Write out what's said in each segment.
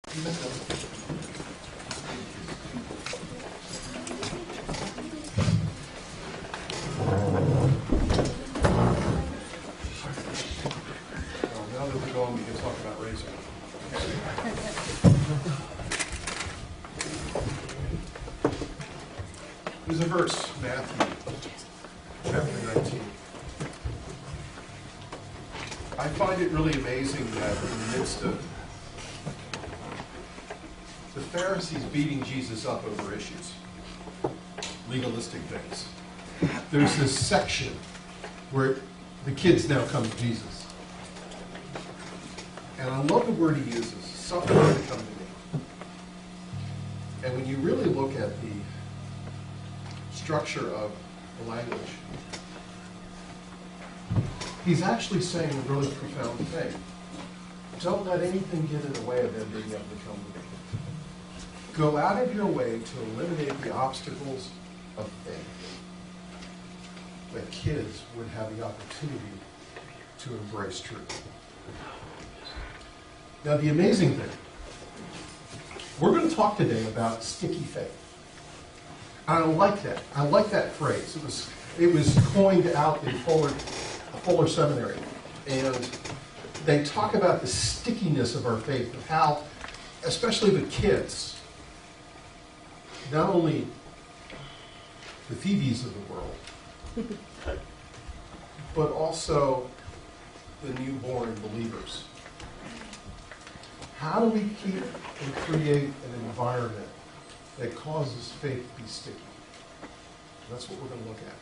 Now that we're going, we can talk about raising. There's a verse, Matthew chapter 19. I find it really amazing that in the midst of the Pharisees beating Jesus up over issues, legalistic things, there's this section where the kids now come to Jesus. And I love the word he uses, suffer them to come to me. And when you really look at the structure of the language, he's actually saying a really profound thing. Don't let anything get in the way of them being able to come to me. Go out of your way to eliminate the obstacles of faith, that kids would have the opportunity to embrace truth. Now, the amazing thing, we're going to talk today about sticky faith. I like that. I like that phrase. It was coined out in Fuller Seminary, and they talk about the stickiness of our faith, of how, especially with kids, not only the Phoebes of the world, but also the newborn believers. How do we keep and create an environment that causes faith to be sticky? That's what we're going to look at.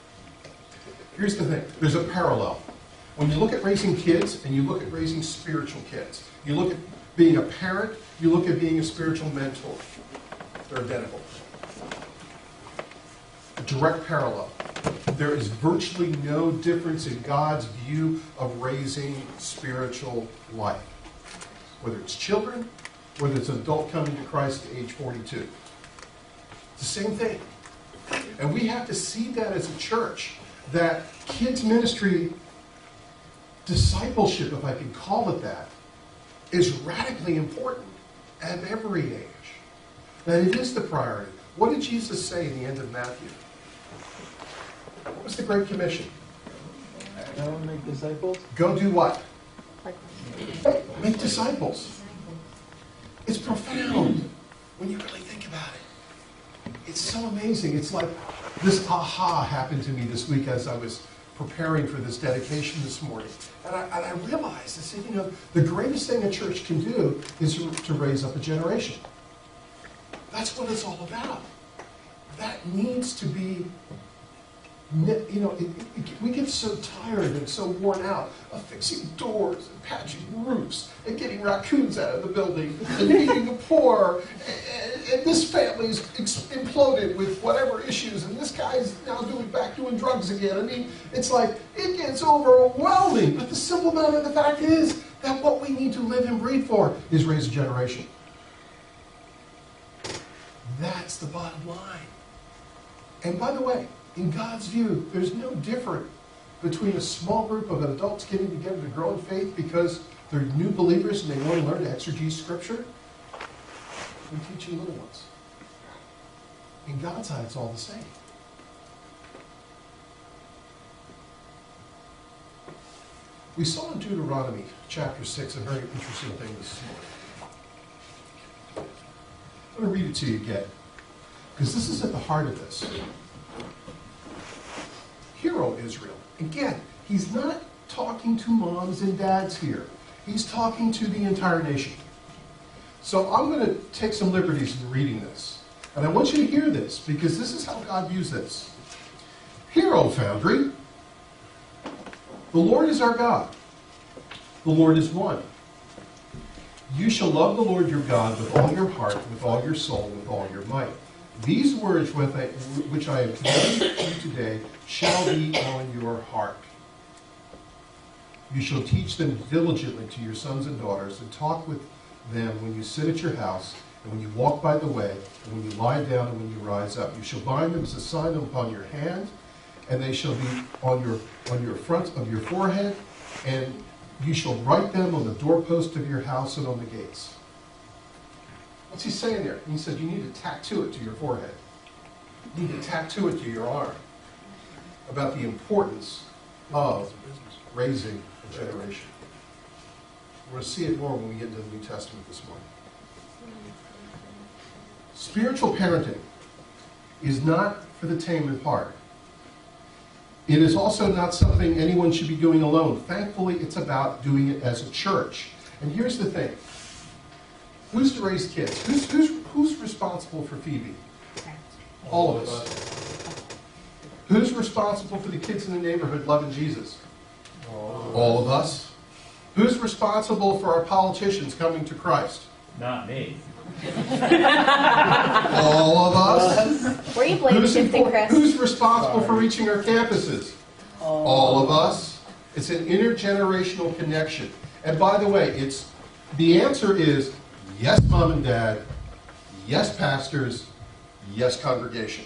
Here's the thing. There's a parallel. When you look at raising kids and you look at raising spiritual kids, you look at being a parent, you look at being a spiritual mentor. They're identical. A direct parallel. There is virtually no difference in God's view of raising spiritual life. Whether it's children, whether it's an adult coming to Christ at age 42. It's the same thing. And we have to see that as a church, that kids ministry discipleship, if I can call it that, is radically important at every age. That it is the priority. What did Jesus say in the end of Matthew? What was the Great Commission? Go and make disciples. Go do what? Make disciples. It's profound when you really think about it. It's so amazing. It's like this aha happened to me this week as I was preparing for this dedication this morning. And I realized, I said, the greatest thing a church can do is to raise up a generation. That's what it's all about. That needs to be, we get so tired and so worn out of fixing doors and patching roofs and getting raccoons out of the building and feeding the poor. And this family's imploded with whatever issues, and this guy's now doing drugs again. I mean, it's like, it gets overwhelming. But the simple matter of the fact is that what we need to live and breathe for is raise a generation. That's the bottom line. And by the way, in God's view, there's no difference between a small group of adults getting together to grow in faith because they're new believers and they want to learn to exegete Scripture, and teaching little ones. In God's eye, it's all the same. We saw in Deuteronomy chapter 6 a very interesting thing this morning. I'm going to read it to you again, because this is at the heart of this. Hear, O Israel. Again, he's not talking to moms and dads here. He's talking to the entire nation. So I'm going to take some liberties in reading this. And I want you to hear this, because this is how God views this. Hear, O foundry. The Lord is our God. The Lord is one. You shall love the Lord your God with all your heart, with all your soul, with all your might. These words which I have commanded you today shall be on your heart. You shall teach them diligently to your sons and daughters, and talk with them when you sit at your house, and when you walk by the way, and when you lie down, and when you rise up. You shall bind them as a sign upon your hand, and they shall be on your front of your forehead, and you shall write them on the doorpost of your house and on the gates. What's he saying there? He said you need to tattoo it to your forehead. You need to tattoo it to your arm about the importance of raising a generation. We're going to see it more when we get into the New Testament this morning. Spiritual parenting is not for the tame in heart. It is also not something anyone should be doing alone. Thankfully, it's about doing it as a church. And here's the thing. Who's to raise kids? Who's responsible for Phoebe? All of us. Who's responsible for the kids in the neighborhood loving Jesus? All of us. Who's responsible for our politicians coming to Christ? Not me. All of us. Were you blame shifting, Chris? Who's responsible for reaching our campuses? All of us. It's an intergenerational connection. And by the way, the answer is yes, mom and dad, yes, pastors, yes, congregation.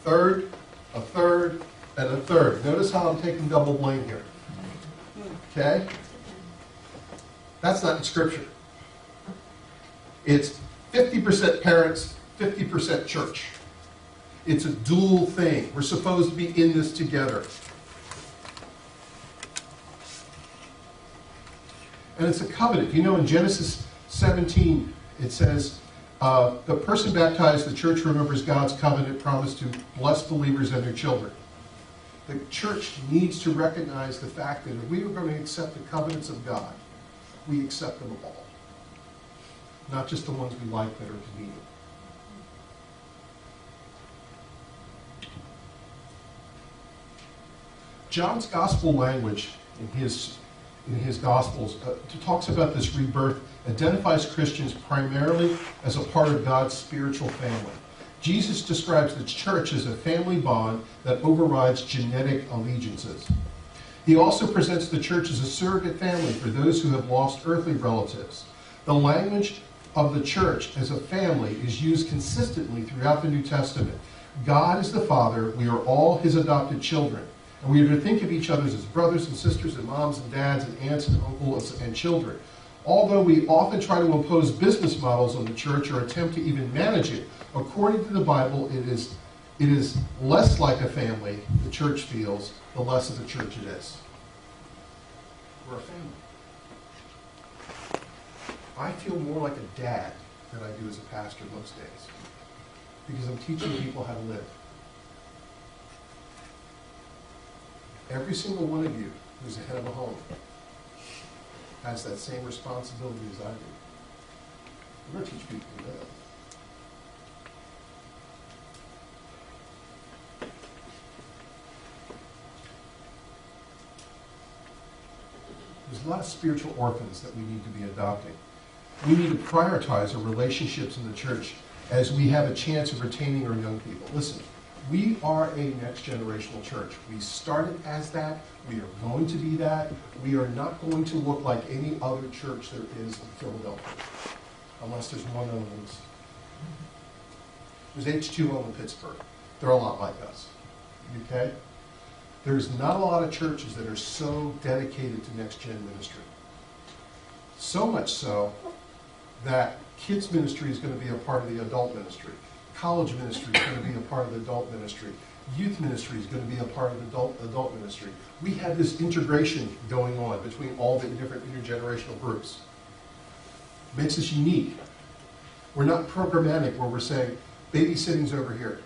A third, and a third. Notice how I'm taking double blame here. Okay? That's not in Scripture. It's 50% parents, 50% church. It's a dual thing. We're supposed to be in this together. And it's a covenant. You know, in Genesis 17, it says, the person baptized, the church remembers God's covenant promise to bless believers and their children. The church needs to recognize the fact that if we are going to accept the covenants of God, we accept them all. Not just the ones we like that are convenient. John's gospel language in his Gospels talks about this rebirth, identifies Christians primarily as a part of God's spiritual family. Jesus describes the church as a family bond that overrides genetic allegiances. He also presents the church as a surrogate family for those who have lost earthly relatives. The language of the church as a family is used consistently throughout the New Testament. God is the Father. We are all His adopted children. And we are to think of each other as brothers and sisters and moms and dads and aunts and uncles and children. Although we often try to impose business models on the church or attempt to even manage it, according to the Bible, it is less like a family the church feels, the less of a church it is. We're a family. I feel more like a dad than I do as a pastor most days, because I'm teaching people how to live. Every single one of you who's the head of a home has that same responsibility as I do. We're going to teach people to live. There's a lot of spiritual orphans that we need to be adopting. We need to prioritize our relationships in the church as we have a chance of retaining our young people. Listen, we are a next generational church. We started as that. We are going to be that. We are not going to look like any other church there is in Philadelphia, unless there's one other one. There's H2O in Pittsburgh. They're a lot like us. Okay? There's not a lot of churches that are so dedicated to next-gen ministry. So much so that kids ministry is going to be a part of the adult ministry. College ministry is going to be a part of the adult ministry. Youth ministry is going to be a part of the adult ministry. We have this integration going on between all the different intergenerational groups. It makes us unique. We're not programmatic where we're saying, babysitting's over here.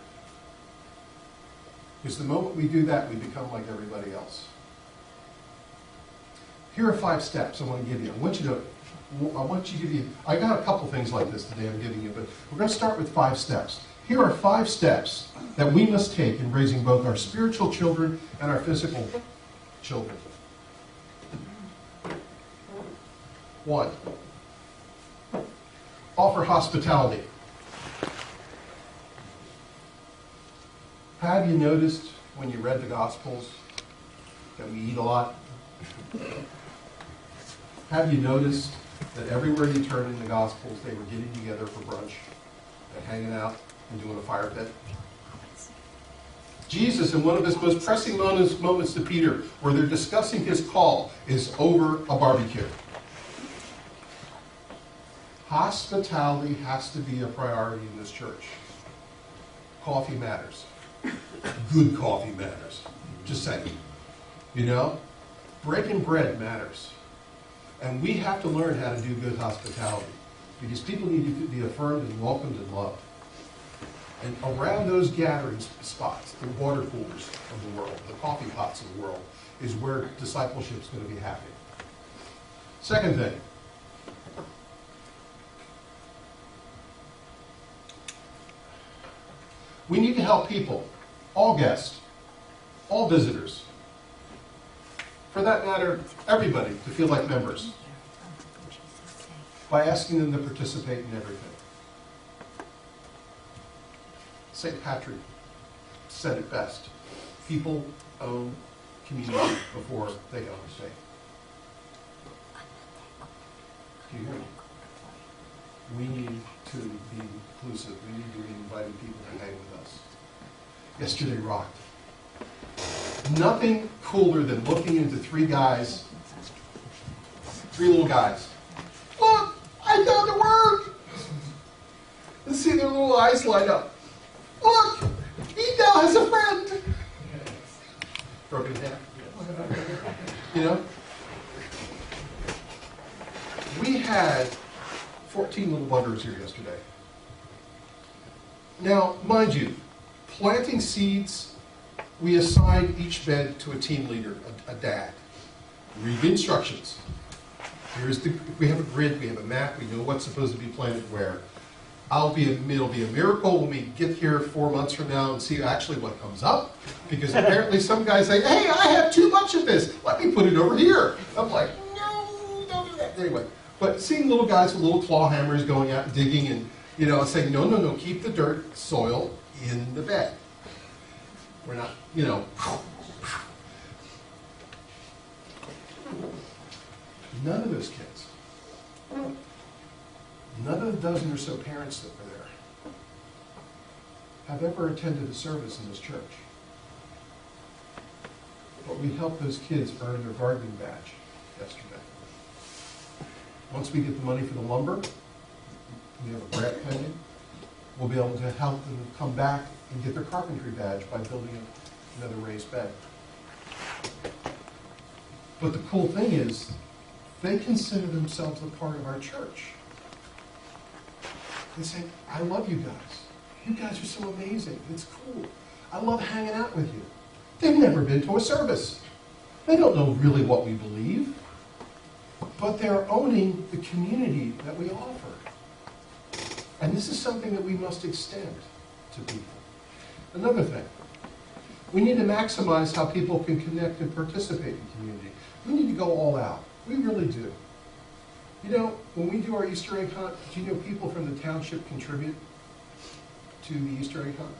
Because the moment we do that, we become like everybody else. Here are 5 steps I want to give you. I got a couple things like this today I'm giving you, but we're going to start with 5 steps. Here are 5 steps that we must take in raising both our spiritual children and our physical children. 1, offer hospitality. Have you noticed when you read the Gospels that we eat a lot? Have you noticed that everywhere you turn in the Gospels, they were getting together for brunch and hanging out and doing a fire pit? Jesus, in one of his most pressing moments to Peter, where they're discussing his call, is over a barbecue. Hospitality has to be a priority in this church. Coffee matters. Good coffee matters. Just saying. You know? Breaking bread matters. And we have to learn how to do good hospitality. Because people need to be affirmed and welcomed and loved. And around those gathering spots, the water coolers of the world, the coffee pots of the world, is where discipleship is going to be happening. Second thing. We need to help people, all guests, all visitors. For that matter, everybody, to feel like members. By asking them to participate in everything. St. Patrick said it best. People own community before they own faith. Do you hear me? We need to be inclusive. We need to be inviting people to hang with us. Yesterday rocked. Nothing cooler than looking into three little guys. Look, I found a word! And see their little eyes light up. Look, he now has a friend. Broken in half. You know? We had 14 little wanderers here yesterday. Now, mind you, planting seeds, we assign each bed to a team leader, a dad. Read the instructions. We have a grid, we have a map, we know what's supposed to be planted where. It'll be a miracle when we get here 4 months from now and see actually what comes up. Because apparently some guys say, hey, I have too much of this. Let me put it over here. I'm like, no, don't do that. Anyway, but seeing little guys with little claw hammers going out and digging and, saying, no, keep the dirt, soil in the bed. We're not, None of those kids, none of the dozen or so parents that were there have ever attended a service in this church. But we helped those kids earn their gardening badge yesterday. Once we get the money for the lumber, we have a grant pending, we'll be able to help them come back and get their carpentry badge by building another raised bed. But the cool thing is, they consider themselves a part of our church. They say, I love you guys. You guys are so amazing. It's cool. I love hanging out with you. They've never been to a service. They don't know really what we believe. But they're owning the community that we offer. And this is something that we must extend to people. Another thing. We need to maximize how people can connect and participate in community. We need to go all out. We really do. When we do our Easter egg hunt, do you know people from the township contribute to the Easter egg hunt?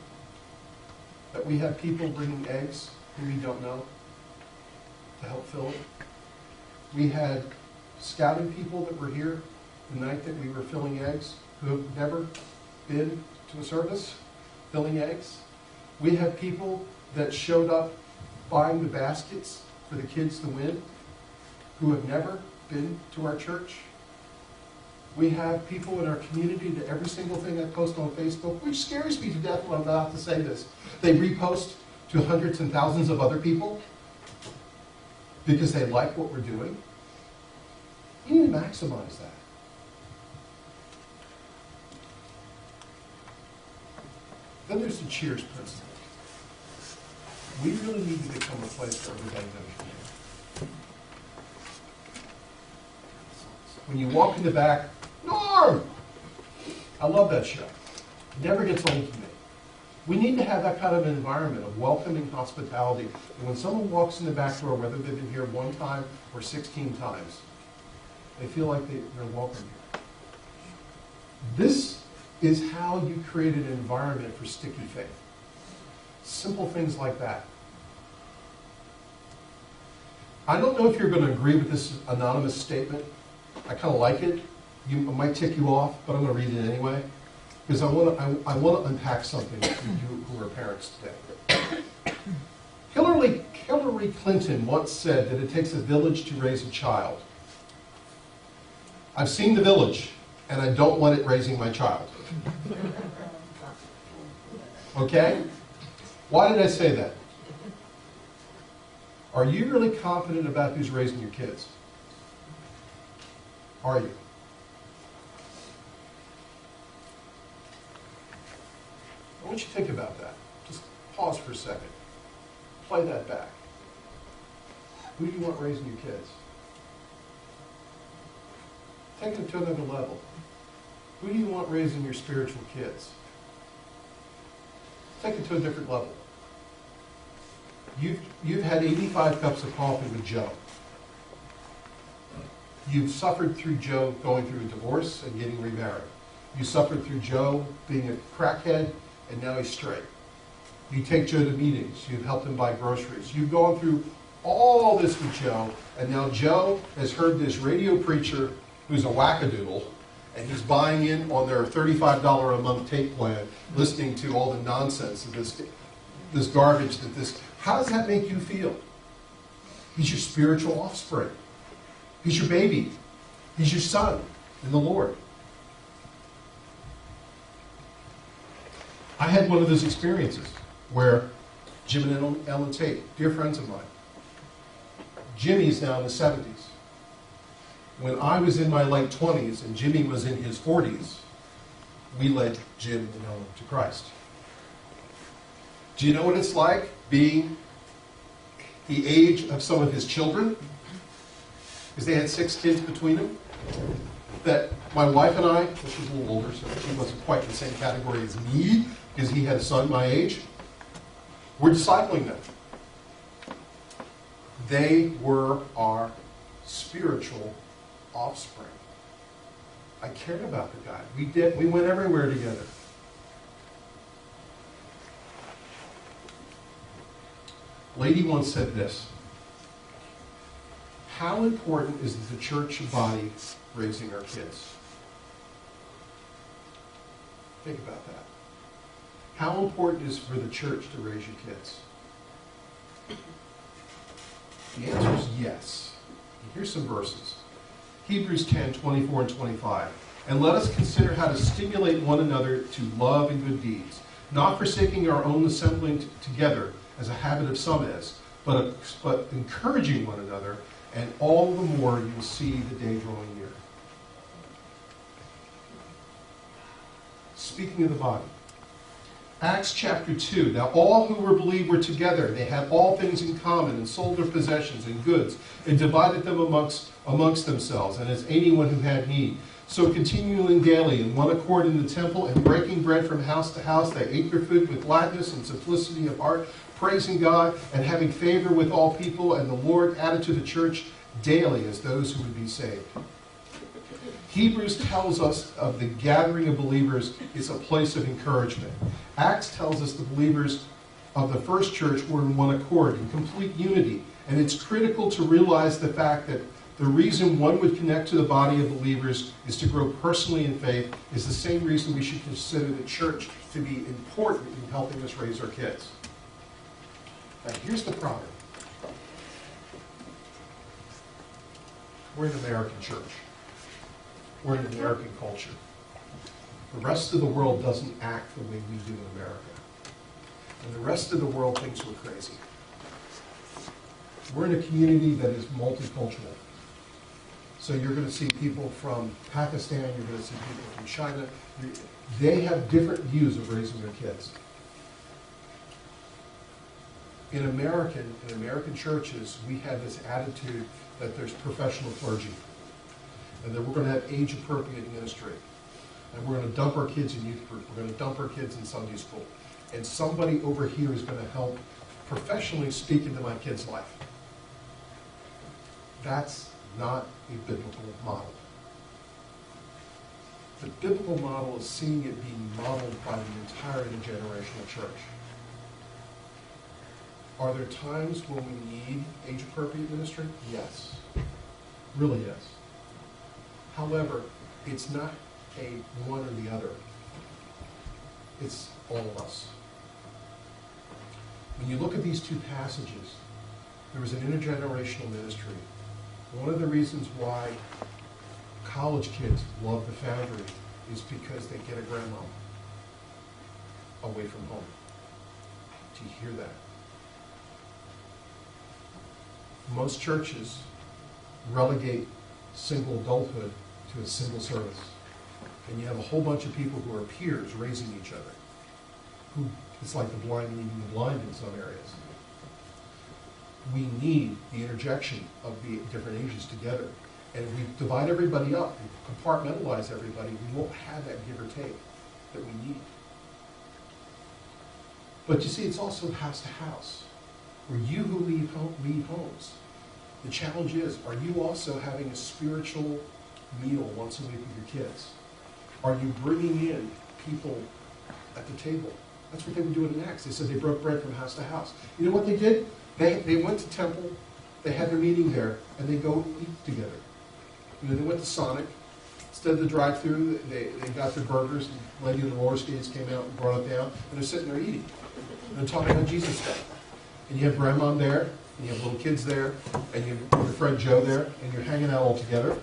That we have people bringing eggs who we don't know to help fill it. We had scouting people that were here the night that we were filling eggs who have never been to a service filling eggs. We had people that showed up buying the baskets for the kids to win who have never been to our church. We have people in our community that every single thing I post on Facebook, which scares me to death when I'm about to say this, they repost to hundreds and thousands of other people because they like what we're doing. You need to maximize that. Then there's the cheers principle. We really need to become a place where everybody knows your name. When you walk in the back, Norm! I love that show. It never gets old to me. We need to have that kind of environment of welcoming hospitality. And when someone walks in the back door, whether they've been here 1 time or 16 times, they feel like they're welcome here. This is how you create an environment for sticky faith. Simple things like that. I don't know if you're going to agree with this anonymous statement. I kind of like it. It might tick you off, but I'm going to read it anyway, because I want to unpack something for you who are parents today. Hillary Clinton once said that it takes a village to raise a child. I've seen The Village. and I don't want it raising my child. Okay? Why did I say that? Are you really confident about who's raising your kids? Are you? I want you to think about that. Just pause for a second. Play that back. Who do you want raising your kids? Take them to another level. Who do you want raising your spiritual kids? Take it to a different level. You've had 85 cups of coffee with Joe. You've suffered through Joe going through a divorce and getting remarried. You suffered through Joe being a crackhead and now he's straight. You take Joe to meetings. You've helped him buy groceries. You've gone through all this with Joe, and now Joe has heard this radio preacher who's a wackadoodle, and he's buying in on their $35 a month tape plan, listening to all the nonsense of this garbage that this. How does that make you feel? He's your spiritual offspring. He's your baby. He's your son in the Lord. I had one of those experiences where Jim and Ellen Tate, dear friends of mine, Jimmy's now in his 70s. When I was in my late 20s and Jimmy was in his 40s, we led Jim and Ellen to Christ. Do you know what it's like being the age of some of his children? Because they had 6 kids between them. That my wife and I, which was a little older, so she wasn't quite in the same category as me, because he had a son my age, we're discipling them. They were our spiritual offspring. I cared about the guy. We went everywhere together. A lady once said this: how important is the church body raising our kids? Think about that. How important is it for the church to raise your kids? The answer is yes. Here's some verses. Hebrews 10, 24 and 25. And let us consider how to stimulate one another to love and good deeds, not forsaking our own assembling together as a habit of some is, but encouraging one another, and all the more you will see the day drawing near. Speaking of the body, Acts chapter 2. Now all who were believed were together. They had all things in common, and sold their possessions and goods, and divided them amongst themselves, and as anyone who had need. So continuing daily in one accord in the temple, and breaking bread from house to house, they ate their food with gladness and simplicity of heart, praising God, and having favor with all people. And the Lord added to the church daily as those who would be saved. Hebrews tells us of the gathering of believers is a place of encouragement. Acts tells us the believers of the first church were in one accord, in complete unity. And it's critical to realize the fact that the reason one would connect to the body of believers is to grow personally in faith is the same reason we should consider the church to be important in helping us raise our kids. Now, here's the problem. We're an American church. We're in an American culture. The rest of the world doesn't act the way we do in America. And the rest of the world thinks we're crazy. We're in a community that is multicultural. So you're going to see people from Pakistan, you're going to see people from China. They have different views of raising their kids. In American churches, we have this attitude that there's professional clergy, and that we're going to have age-appropriate ministry, and we're going to dump our kids in youth group, we're going to dump our kids in Sunday school, and somebody over here is going to help professionally speak into my kid's life. That's not a biblical model. The biblical model is seeing it being modeled by the entire intergenerational church. Are there times when we need age-appropriate ministry? Yes. Really yes. However, it's not a one or the other. It's all of us. When you look at these two passages, there was an intergenerational ministry. One of the reasons why college kids love the Foundry is because they get a grandma away from home. Do you hear that? Most churches relegate single adulthood to a single service. And you have a whole bunch of people who are peers raising each other. Who, it's like the blind leading the blind in some areas. We need the interjection of the different ages together. And if we divide everybody up and compartmentalize everybody, we won't have that give or take that we need. But you see, it's also house to house. For you who lead homes, the challenge is, are you also having a spiritual meal once a week with your kids? Are you bringing in people at the table? That's what they were doing in Acts. They said they broke bread from house to house. You know what they did? They went to temple, they had their meeting there, and they go eat together. You know, they went to Sonic. Instead of the drive-thru, they got their burgers, and the lady in the roller skates came out and brought it down, and they're sitting there eating. And they're talking about Jesus stuff. And you have grandma there, and you have little kids there, and you have your friend Joe there, and you're hanging out all together,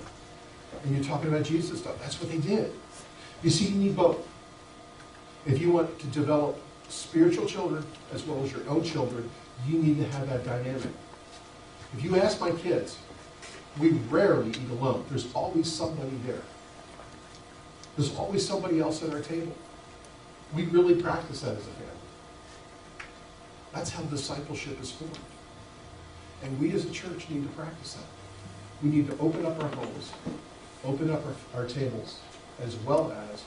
and you're talking about Jesus stuff. That's what they did. You see, you need both. If you want to develop spiritual children as well as your own children, you need to have that dynamic. If you ask my kids, we rarely eat alone. There's always somebody there. There's always somebody else at our table. We really practice that as a family. That's how discipleship is formed. And we as a church need to practice that. We need to open up our homes, open up our tables, as well as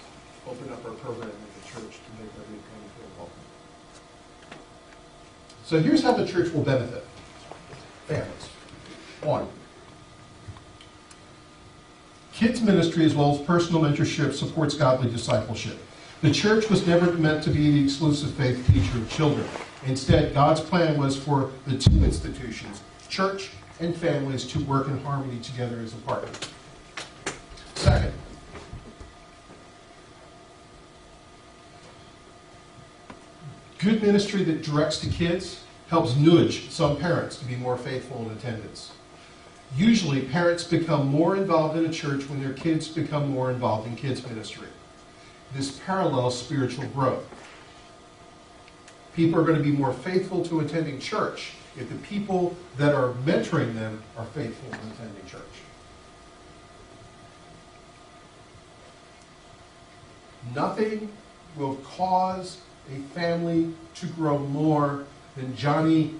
open up our programming at the church to make everybody feel welcome. So here's how the church will benefit families. 1, kids ministry as well as personal mentorship supports godly discipleship. The church was never meant to be the exclusive faith teacher of children. Instead, God's plan was for the two institutions, church and families, to work in harmony together as a partner. 2nd, good ministry that directs the kids helps nudge some parents to be more faithful in attendance. Usually, parents become more involved in a church when their kids become more involved in kids ministry. This parallels spiritual growth. People are going to be more faithful to attending church if the people that are mentoring them are faithful in attending church. Nothing will cause a family to grow more than Johnny,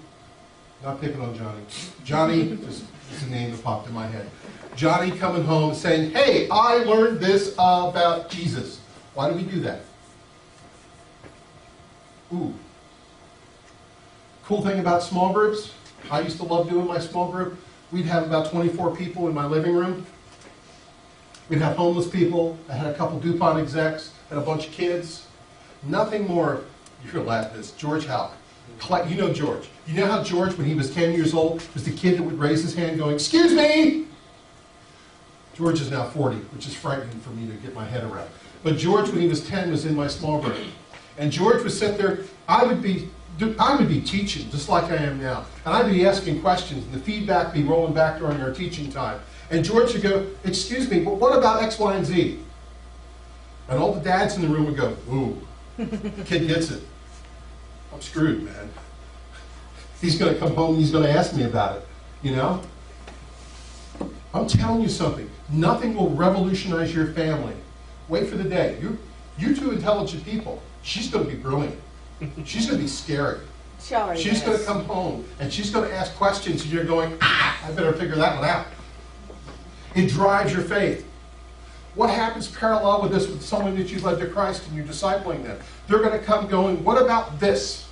not picking on Johnny, Johnny, just a name that popped in my head. Johnny coming home saying, hey, I learned this about Jesus. Why do we do that? Ooh. Cool thing about small groups, I used to love doing my small group. We'd have about 24 people in my living room. We'd have homeless people. I had a couple DuPont execs and a bunch of kids. Nothing more, you're going to laugh at this, George Houck. You know George. You know how George, when he was 10 years old, was the kid that would raise his hand going, excuse me? George is now 40, which is frightening for me to get my head around. But George, when he was 10, was in my small group. And George would sit there, I would be teaching, just like I am now. And I'd be asking questions, and the feedback would be rolling back during our teaching time. And George would go, excuse me, but what about X, Y, and Z? And all the dads in the room would go, ooh, the kid gets it. I'm screwed, man. He's going to come home and he's going to ask me about it, you know? I'm telling you something. Nothing will revolutionize your family. Wait for the day. You're two intelligent people. She's going to be brilliant. She's going to be scary. She's going to come home and she's going to ask questions and you're going, I better figure that one out. It drives your faith. What happens parallel with this with someone that you've led to Christ and you're discipling them? They're going to come going, what about this?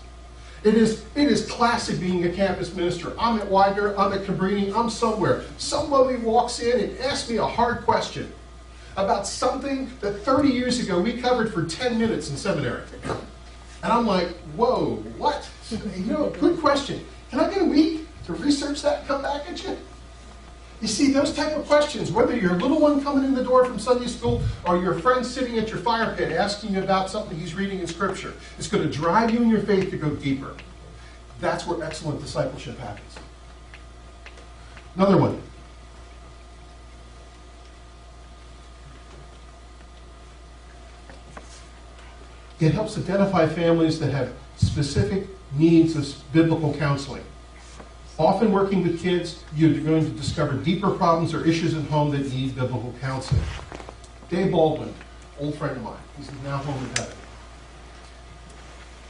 It is classic being a campus minister. I'm at Widener, I'm at Cabrini, I'm somewhere. Somebody walks in and asks me a hard question about something that 30 years ago we covered for 10 minutes in seminary. And I'm like, whoa, what? You know, good question. Can I get a week to research that and come back at you? You see, those type of questions, whether you're a little one coming in the door from Sunday school or your friend sitting at your fire pit asking you about something he's reading in Scripture, it's going to drive you in your faith to go deeper. That's where excellent discipleship happens. Another one. It helps identify families that have specific needs of biblical counseling. Often working with kids, you're going to discover deeper problems or issues at home that need biblical counseling. Dave Baldwin, old friend of mine, he's now home in heaven.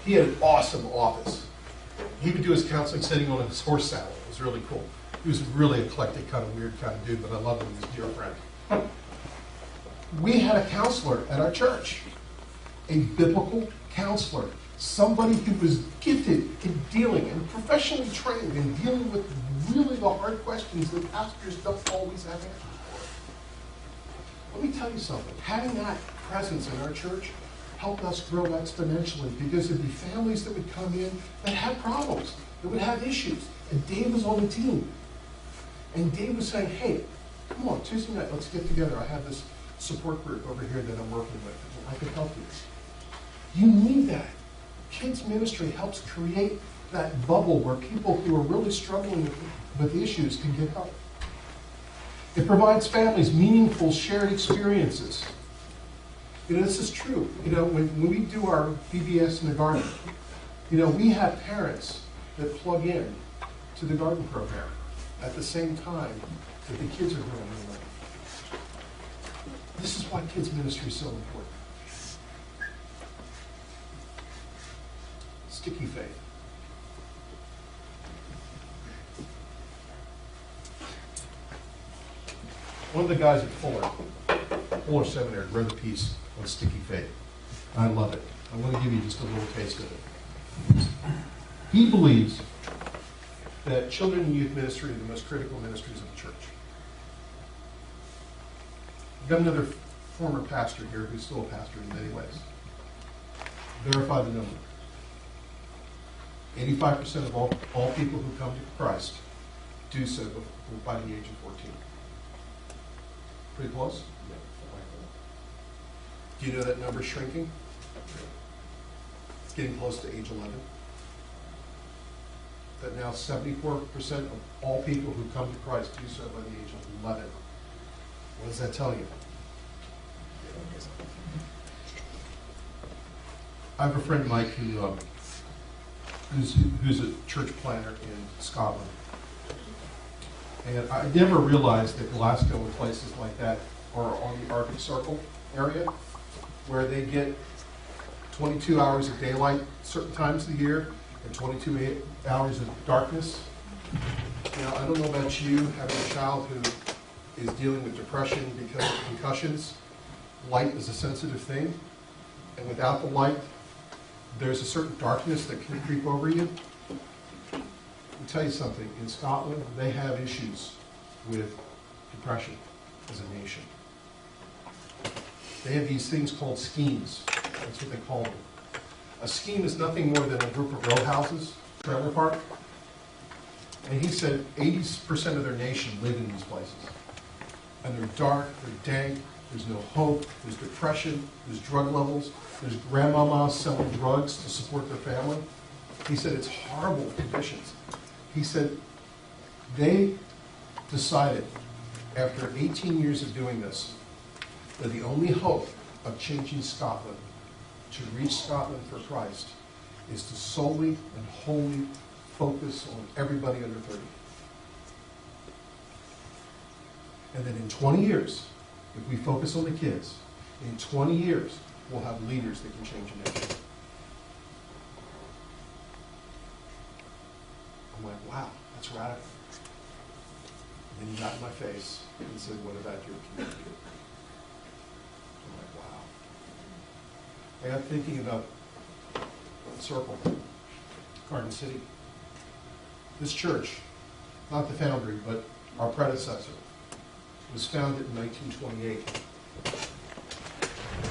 He had an awesome office. He would do his counseling sitting on his horse saddle. It was really cool. He was a really eclectic, kind of weird kind of dude, but I loved him. He was a dear friend. We had a counselor at our church, a biblical counselor, somebody who was gifted in dealing and professionally trained in dealing with really the hard questions that pastors don't always have answers for. Let me tell you something. Having that presence in our church helped us grow exponentially because there'd be families that would come in that had problems, that would have issues. And Dave was on the team. And Dave was saying, hey, come on, Tuesday night, let's get together. I have this support group over here that I'm working with. I can help you. You need that. Kids ministry helps create that bubble where people who are really struggling with issues can get help. It provides families meaningful shared experiences. This is true. When we do our VBS in the garden, we have parents that plug in to the garden program at the same time that the kids are growing up. This is why kids ministry is so important. Sticky faith. One of the guys at Fuller Seminary wrote a piece on sticky faith. I love it. I want to give you just a little taste of it. He believes that children and youth ministry are the most critical ministries of the church. We've got another former pastor here who's still a pastor in many ways. Verify the number. 85% of all people who come to Christ do so by the age of 14. Pretty close? Do you know that number's shrinking? It's getting close to age 11. That now 74% of all people who come to Christ do so by the age of 11. What does that tell you? I have a friend, Mike, who's a church planner in Scotland. And I never realized that Glasgow and places like that are on the Arctic Circle area, where they get 22 hours of daylight certain times of the year and 22 hours of darkness. Now, I don't know about you, having a child who is dealing with depression because of concussions. Light is a sensitive thing, and without the light, there's a certain darkness that can creep over you. Let me tell you something. In Scotland, they have issues with depression as a nation. They have these things called schemes. That's what they call them. A scheme is nothing more than a group of row houses, trailer park. And he said 80% of their nation live in these places. And they're dark, they're dank, there's no hope, there's depression, there's drug levels, there's grandmamas selling drugs to support their family. He said it's horrible conditions. He said they decided after 18 years of doing this that the only hope of changing Scotland, to reach Scotland for Christ, is to solely and wholly focus on everybody under 30. And then in 20 years, if we focus on the kids, in 20 years, we'll have leaders that can change a nation. I'm like, wow, that's radical. And then he got in my face and said, what about your community? I'm like, wow. I got thinking about Circle, Garden City. This church, not the foundry, but our predecessor, was founded in 1928.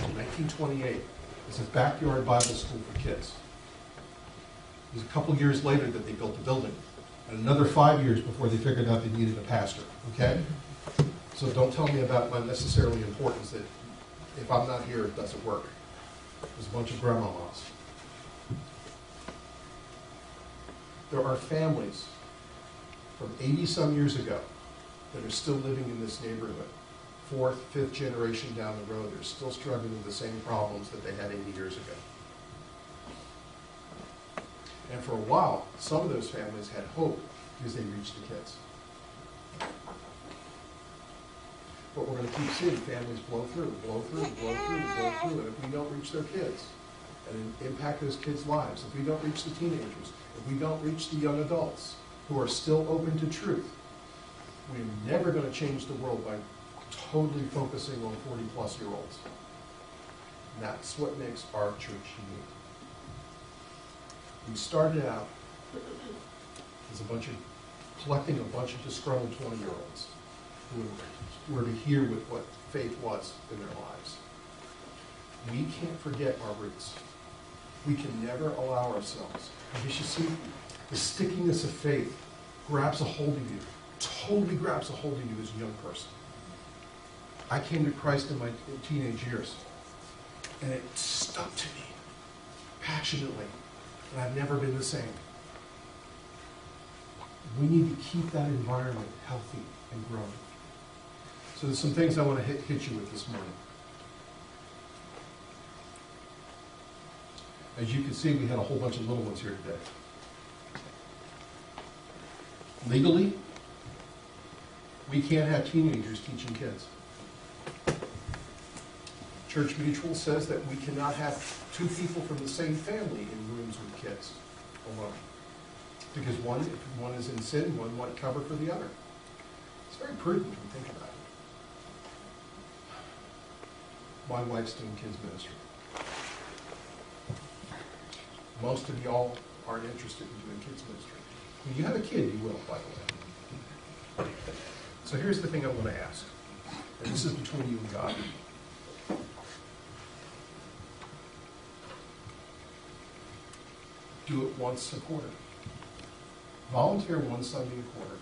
In 1928, it's a backyard Bible school for kids. It was a couple years later that they built the building, and another 5 years before they figured out they needed a pastor, okay? So don't tell me about my necessarily importance that if I'm not here, it doesn't work. There's a bunch of grandmamas. There are families from 80-some years ago that are still living in this neighborhood. 4th, 5th generation down the road, they're still struggling with the same problems that they had 80 years ago. And for a while, some of those families had hope because they reached the kids. But we're going to keep seeing families blow through, blow through, blow through, blow through. And if we don't reach their kids and impact those kids' lives, if we don't reach the teenagers, if we don't reach the young adults who are still open to truth, we're never going to change the world by totally focusing on 40-plus-year-olds. And that's what makes our church unique. We started out as collecting a bunch of disgruntled 20-year-olds who were to hear with what faith was in their lives. We can't forget our roots. We can never allow ourselves. Because you see, the stickiness of faith grabs a hold of you, totally grabs a hold of you as a young person. I came to Christ in my teenage years, and it stuck to me passionately, and I've never been the same. We need to keep that environment healthy and growing. So there's some things I want to hit you with this morning. As you can see, we had a whole bunch of little ones here today. Legally, we can't have teenagers teaching kids. Church Mutual says that we cannot have two people from the same family in rooms with kids alone. Because if one is in sin, one might cover for the other. It's very prudent when you think about it. My wife's doing kids ministry. Most of y'all aren't interested in doing kids ministry. When you have a kid, you will, by the way. So here's the thing I want to ask. And this is between you and God. Do it once a quarter. Volunteer one Sunday a quarter.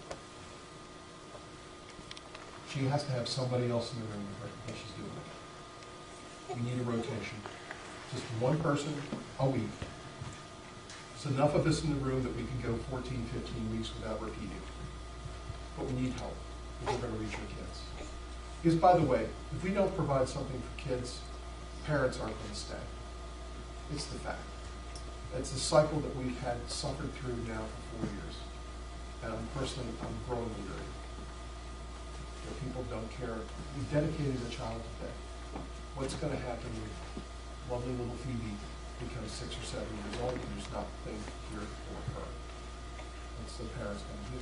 She has to have somebody else in the room with her while she's doing it. We need a rotation. Just one person a week. There's enough of us in the room that we can go 14, 15 weeks without repeating. But we need help if we're going to reach our kids. Because, by the way, if we don't provide something for kids, parents aren't going to stay. It's the fact. It's a cycle that we've had suffered through now for 4 years. And I'm growing weary. That people don't care. We've dedicated a child to faith. What's going to happen when lovely little Phoebe becomes 6 or 7 years old and there's nothing here for her? What's the parents going to do?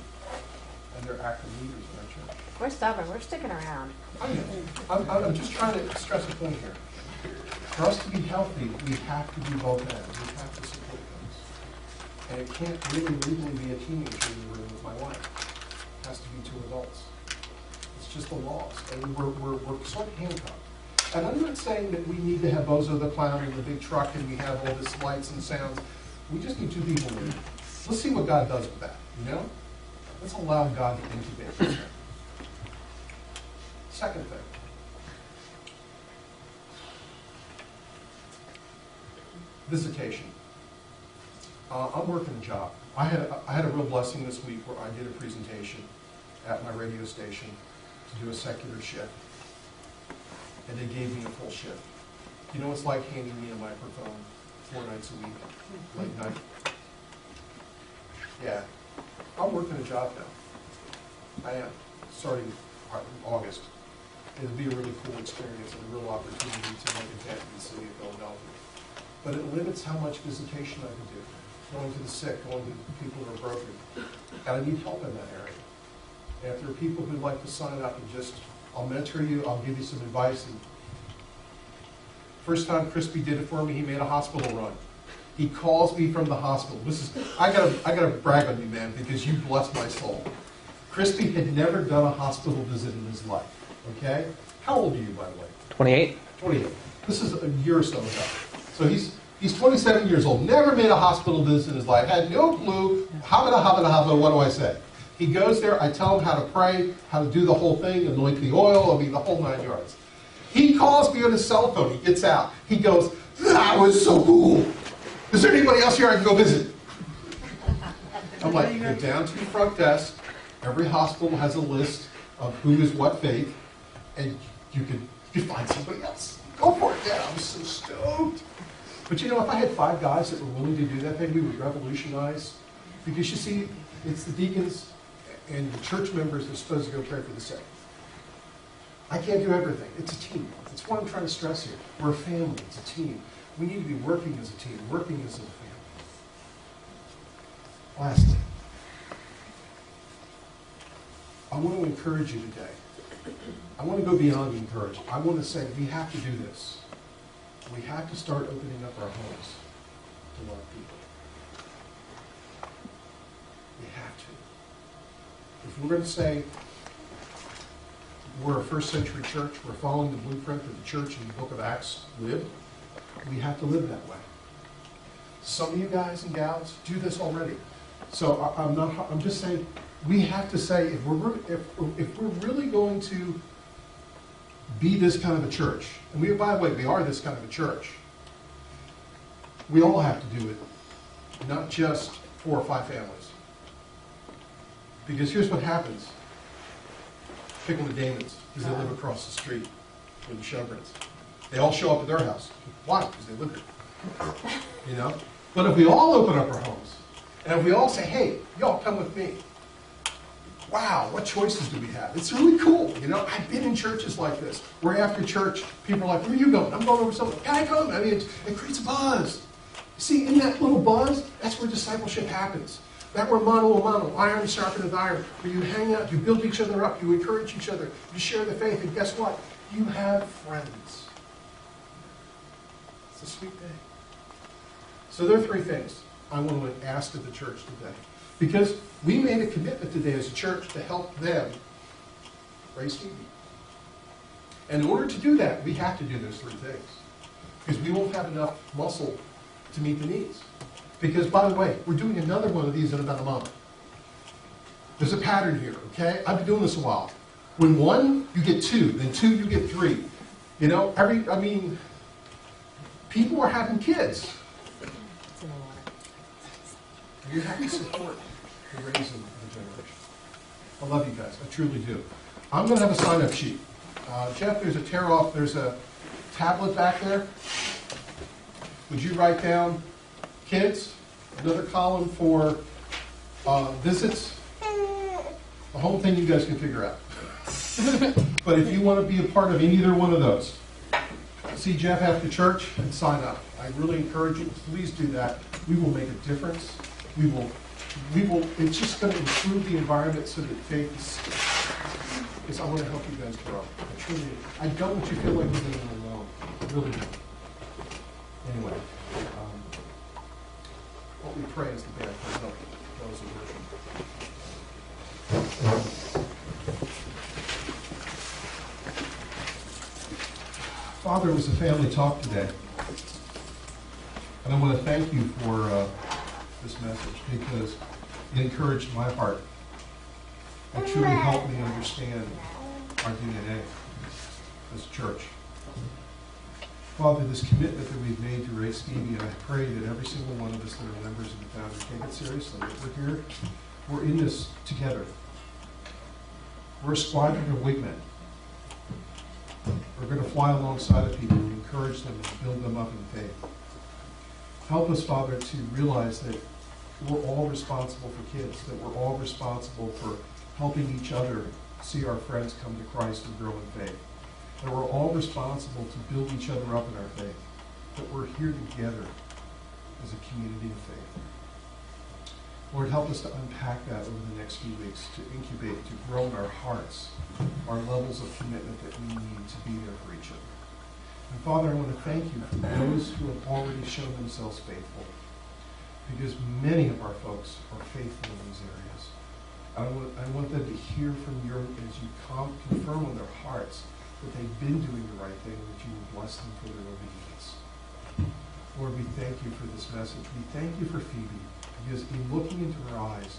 And they're active leaders in our church. We're stubborn. We're sticking around. I'm just trying to stress a point here. For us to be healthy, we have to do both ends. We have to support those. And it can't really legally be a teenager in the room with my wife. It has to be two adults. It's just the laws. And we're sort of handcuffed. And I'm not saying that we need to have Bozo the Clown in the big truck and we have all this lights and sounds. We just need two people in it. Let's see what God does with that, you know? Let's allow God to incubate this thing. Second thing. Visitation. I'm working a job. I had a real blessing this week where I did a presentation at my radio station to do a secular shift. And they gave me a full shift. You know, it's like handing me a microphone 4 nights a week, late night. Yeah, I'm working a job now. I am, starting August. It'll be a really cool experience and a real opportunity to make a dent in the city of Philadelphia. But it limits how much visitation I can do. Going to the sick, going to people who are broken. And I need help in that area. And if there are people who'd like to sign up and just, I'll mentor you, I'll give you some advice. And first time Crispy did it for me, he made a hospital run. He calls me from the hospital. I gotta brag on you, man, because you blessed my soul. Crispy had never done a hospital visit in his life, okay? How old are you, by the way? 28. 28. This is a year or so ago. So he's 27 years old, never made a hospital visit in his life, had no clue, what do I say? He goes there, I tell him how to pray, how to do the whole thing, anoint the oil, the whole 9 yards. He calls me on his cell phone, he gets out. He goes, that was so cool. Is there anybody else here I can go visit? I'm like, go down to the front desk. Every hospital has a list of who is what faith, and you find somebody else. Go for it. Yeah, I'm so stoked. But you know, if I had 5 guys that were willing to do that, maybe we would revolutionize. Because you see, it's the deacons and the church members that are supposed to go pray for the sick. I can't do everything. It's a team. That's what I'm trying to stress here. We're a family. It's a team. We need to be working as a team, working as a family. Lastly, I want to encourage you today. I want to go beyond encourage. I want to say we have to do this. We have to start opening up our homes to love people. We have to. If we're going to say we're a first century church, we're following the blueprint that the church in the book of Acts lived, we have to live that way. Some of you guys and gals do this already. So I'm just saying, we have to say, if we're really going to be this kind of a church, and we, by the way, we are this kind of a church, we all have to do it, not just 4 or 5 families. Because here's what happens. Pick on the Damons, because they live across the street, or the Shoguns. They all show up at their house. Why? Because they live here. You know? But if we all open up our homes, and if we all say, hey, y'all come with me. Wow, what choices do we have? It's really cool. You know, I've been in churches like this, where after church, people are like, where are you going? I'm going over something. Can I come? I mean, it creates a buzz. See, in that little buzz, that's where discipleship happens. That where mano a mano, iron sharpeneth iron, where you hang out, you build each other up, you encourage each other, you share the faith, and guess what? You have friends. It's a sweet thing. So there are 3 things I want to ask of the church today. Because we made a commitment today as a church to help them raise Stevie. And in order to do that, we have to do those 3 things. Because we won't have enough muscle to meet the needs. Because, by the way, we're doing another one of these in about a month. There's a pattern here, okay? I've been doing this a while. When 1, you get 2. Then 2, you get 3. You know, people are having kids. You're having support for raising the generation. I love you guys. I truly do. I'm going to have a sign-up sheet. Jeff, there's a tear-off. There's a tablet back there. Would you write down kids? Another column for visits. The whole thing you guys can figure out. But if you want to be a part of either one of those, see Jeff after church and sign up. I really encourage you. Please do that. We will make a difference. We will, it's just going to improve the environment so that faith is, I want to help you guys grow. I truly, I don't want you to feel like you're doing it alone. I really do. Anyway, what we pray is the band comes up. That was a version. Father, it was a family talk today. And I want to thank you for this message because it encouraged my heart. It truly helped me understand our DNA as a church. Father, this commitment that we've made to raise Stevie, and I pray that every single one of us that are members of the family take it seriously. That we're here, we're in this together. We're a squadron of wingmen. We're going to fly alongside of people and encourage them and build them up in faith. Help us, Father, to realize that we're all responsible for kids, that we're all responsible for helping each other see our friends come to Christ and grow in faith. That we're all responsible to build each other up in our faith. That we're here together as a community of faith. Lord, help us to unpack that over the next few weeks, to incubate, to grow in our hearts, our levels of commitment that we need to be there for each other. And Father, I want to thank you for those who have already shown themselves faithful, because many of our folks are faithful in these areas. I want them to hear from you as you confirm on their hearts that they've been doing the right thing, that you will bless them for their obedience. Lord, we thank you for this message. We thank you for Phoebe, because in looking into her eyes,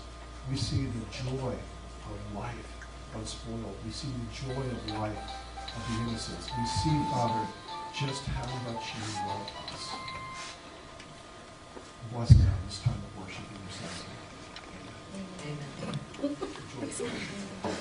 we see the joy of life unspoiled. We see the joy of life, of the innocence. We see, Father, just how much you love us. Bless now this time of worship in your Son. Amen. Amen.